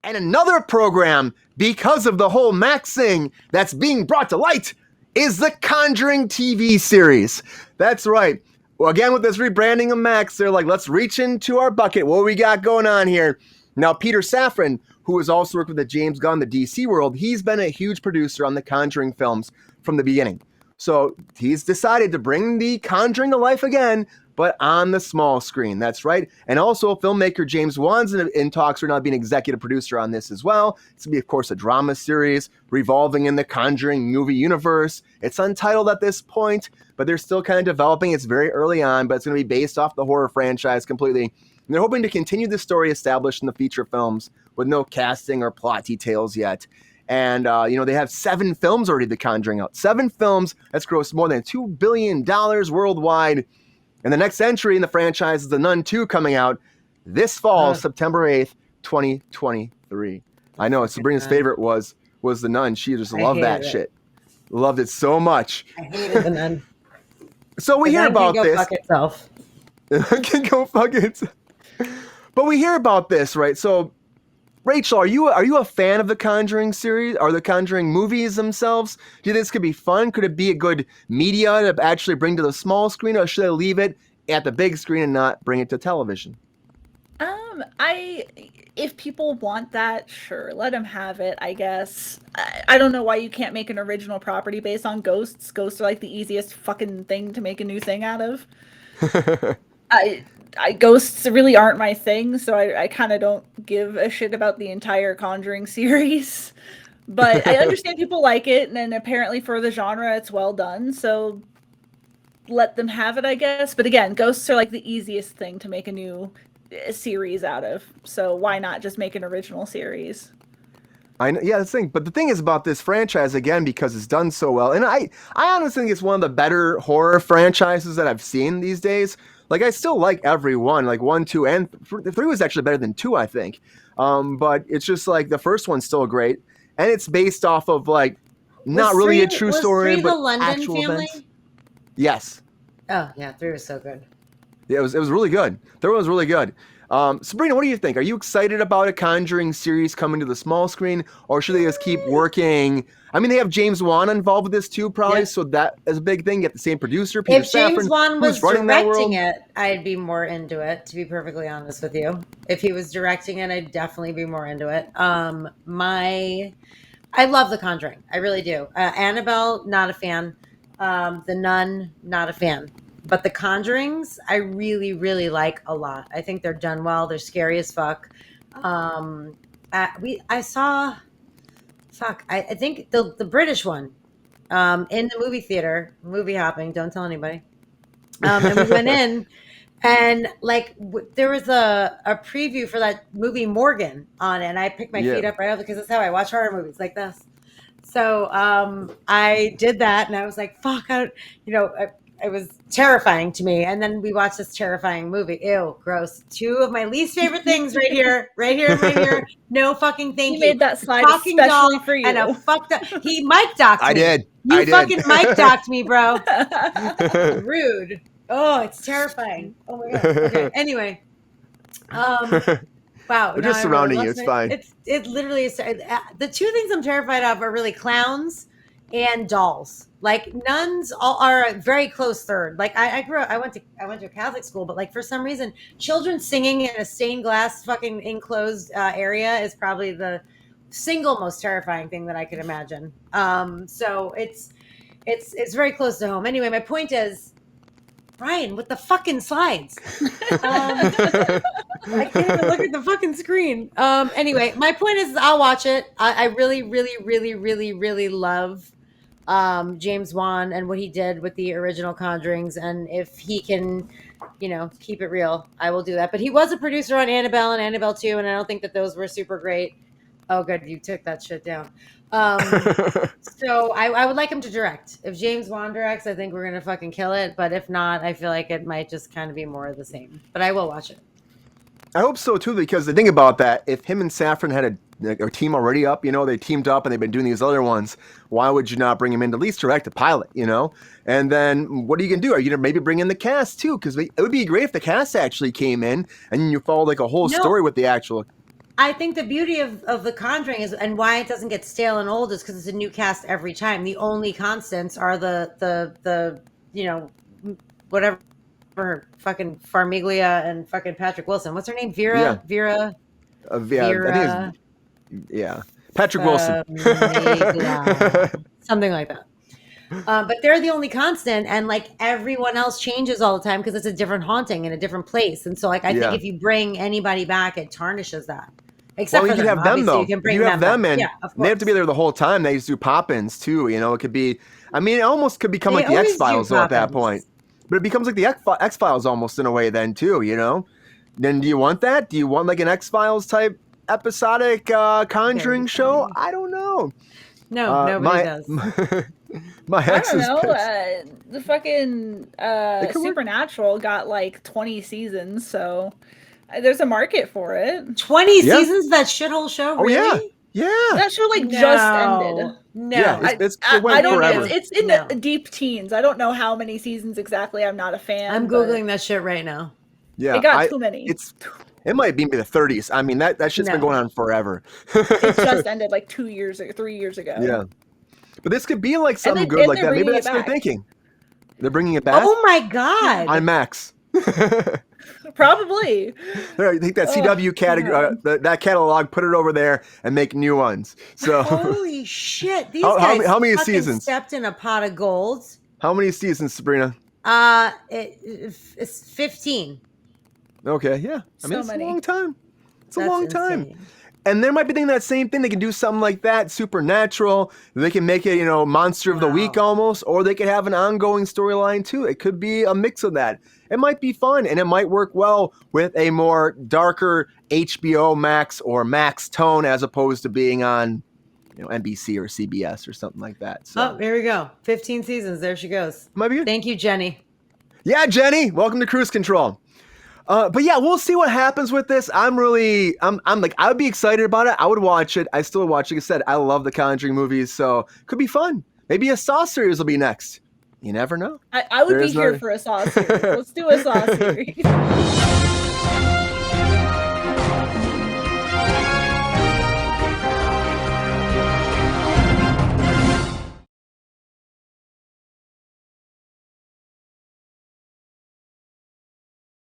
And another program, because of the whole Max thing that's being brought to light, is the Conjuring TV series. That's right. Well, again, with this rebranding of Max, they're like, let's reach into our bucket. What we got going on here? Now, Peter Safran, who has also worked with the James Gunn, the DC world, he's been a huge producer on the Conjuring films from the beginning. So he's decided to bring the Conjuring to life again, but on the small screen. That's right. And also filmmaker James Wan's in talks right now being executive producer on this as well. It's going to be, of course, a drama series revolving in the Conjuring movie universe. It's untitled at this point, but they're still kind of developing. It's very early on, but it's going to be based off the horror franchise completely. And they're hoping to continue the story established in the feature films with no casting or plot details yet. And, they have 7 films already, The Conjuring out. 7 films. That's grossed more than $2 billion worldwide. And the next entry in the franchise is The Nun 2 coming out this fall, September 8th, 2023. I know, Sabrina's favorite was The Nun. She just loved that shit. Loved it so much. I hated The Nun. So we hear about this. Fuck itself. It can go fuck itself. But we hear about this, right? So, Rachel, are you a fan of the Conjuring series or the Conjuring movies themselves? Do you think this could be fun? Could it be a good media to actually bring to the small screen, or should I leave it at the big screen and not bring it to television? If people want that, sure, let them have it, I guess. I don't know why you can't make an original property based on ghosts. Ghosts are like the easiest fucking thing to make a new thing out of. Ghosts really aren't my thing, so I kind of don't give a shit about the entire Conjuring series. But I understand people like it, and then apparently for the genre, it's well done, so let them have it, I guess. But again, ghosts are like the easiest thing to make a new series out of, so why not just make an original series? I know, yeah, that's the thing. But the thing is about this franchise, again, because it's done so well, and I honestly think it's one of the better horror franchises that I've seen these days. Like, I still like every one, like 1, 2, and 3 was actually better than 2, I think. But it's just like the first one's still great, and it's based off of like not really a true story, but actual events. Yes. Oh yeah, 3 was so good. Yeah, it was really good. 3 was really good. Sabrina, what do you think? Are you excited about a Conjuring series coming to the small screen, or should they just keep working? I mean, they have James Wan involved with this too, probably, so that is a big thing. You get the same producer, Peter Safran. If James Wan was directing it, I'd be more into it, to be perfectly honest with you. If he was directing it, I'd definitely be more into it. I love The Conjuring. I really do. Annabelle, not a fan. The Nun, not a fan. But the Conjurings, I really, really like a lot. I think they're done well. They're scary as fuck. I think the British one in the movie theater, movie hopping. Don't tell anybody. And we went in, and there was a preview for that movie Morgan on it, and I picked my feet up right up because that's how I watch horror movies, like this. So I did that, and I was like, "Fuck!" It was terrifying to me. And then we watched this terrifying movie. Ew, gross. 2 of my least favorite things right here. No fucking thank you. He made that slide especially for you. And a fucked up. He mic docked me. I did. You fucking mic docked me, bro. Rude. Oh, it's terrifying. Oh my God. Okay. Anyway. Wow. We're just surrounding you. It's fine. It literally is. The 2 things I'm terrified of are really clowns and dolls. Like, nuns are a very close third. Like, I went to a Catholic school, but like for some reason, children singing in a stained glass fucking enclosed area is probably the single most terrifying thing that I could imagine. So it's very close to home. Anyway, my point is, Brian, with the fucking slides. I can't even look at the fucking screen. Anyway, my point is I'll watch it. I really, really, really, really, really love James Wan and what he did with the original Conjurings, and if he can, keep it real, I will do that. But he was a producer on Annabelle and Annabelle 2, and I don't think that those were super great. Oh, good, you took that shit down. So I would like him to direct. If James Wan directs, I think we're gonna fucking kill it. But if not, I feel like it might just kind of be more of the same. But I will watch it. I hope so too, because the thing about that, if him and Safran had a team already up, they teamed up and they've been doing these other ones, why would you not bring him in to at least direct a pilot, And then what are you going to do? Are you going to maybe bring in the cast too? Because it would be great if the cast actually came in and you followed like a whole story with the actual... I think the beauty of The Conjuring is, and why it doesn't get stale and old, is because it's a new cast every time. The only constants are the whatever fucking Farmiglia and fucking Patrick Wilson. What's her name? Vera. Yeah. Vera. I think Patrick Wilson. Something like that. But they're the only constant, and like everyone else changes all the time because it's a different haunting in a different place. And so, like, I think if you bring anybody back, it tarnishes that. Except for you them, have them though. you can bring you have them, back. and yeah, of they have to be course. there the whole time. They used to do pop-ins too. You know, it could be. I mean, it almost could become They like the always do X-Files though at that pop-ins. point. But it becomes like the X-Files almost in a way then too. You know. Then do you want that? Do you want like an X-Files type episodic Conjuring show? I don't know. No, nobody does. My I ex don't is know. pissed. The fucking could work. Supernatural got like 20 seasons, so there's a market for it. 20 Yeah. seasons of that shithole show. Oh Really? yeah. That show like No. just ended. No. Yeah, it I went don't know. forever. It's in No. the deep teens. I don't know how many seasons exactly. I'm not a fan. I'm but googling that shit right now. Yeah, It got too many. It might be in the 30s. I mean, that shit's been No. going on forever. It just ended like 3 years ago. Yeah. But this could be like something then- good and like they're that. Maybe bringing that's it what they're back. thinking. They're bringing it back Oh my god. on Max. Probably. I think that CW category, that catalog, put it over there and make new ones. So, Holy shit! These How- guys how many fucking seasons? stepped in a pot of gold. how many seasons, Sabrina? It's 15. Okay, yeah. I mean, So it's many. a long time. It's a That's long time. insane. And there might be thinking that same thing. They can do something like that, supernatural. They can make it, monster of the week Wow. almost, or they could have an ongoing storyline too. It could be a mix of that. It might be fun, and it might work well with a more darker HBO Max or Max tone as opposed to being on, NBC or CBS or something like that. So Oh, here we go. 15 seasons. There she goes. might be good. Thank you, Jenny. Yeah, Jenny, welcome to Cruise Control. But yeah, we'll see what happens with this. I'm like, I would be excited about it. I would watch it. I still watch it. Like I said, I love the Conjuring movies, so could be fun. Maybe a Saw series will be next. You never know. I would There be is here no- for a Saw series. Let's do a Saw series.